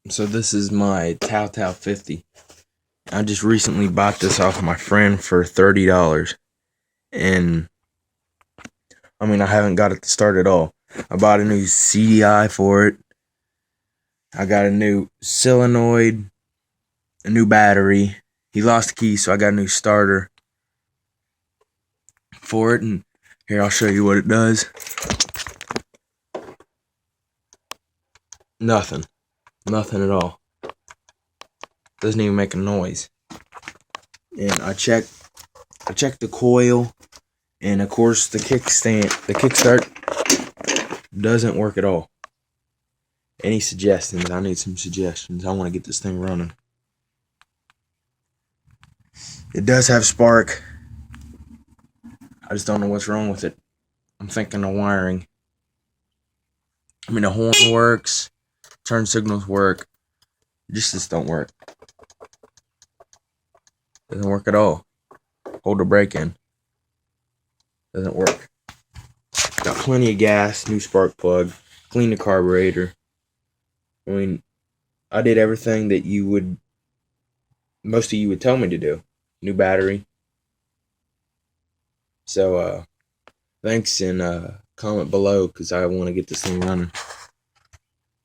So this is my Taotao50. I just recently bought this off my friend for $30. And I mean, I haven't got it to start at all. I bought a new CDI for it. I got a new solenoid, a new battery. He lost the key, so I got a new starter for it. And here, I'll show you what it does. Nothing. Nothing at all. Doesn't even make a noise. And I checked the coil, and of course the kickstart doesn't work at all. Any suggestions? I need some suggestions. I want to get this thing running. It does have spark. I just don't know what's wrong with it. I'm thinking the wiring. I mean, the horn works, turn signals work, just don't work. Doesn't work at all. Hold the brake in. Doesn't work. Got plenty of gas, new spark plug, clean the carburetor. I mean, I did everything that most of you would tell me to do. New battery. So, thanks, and comment below, because I want to get this thing running.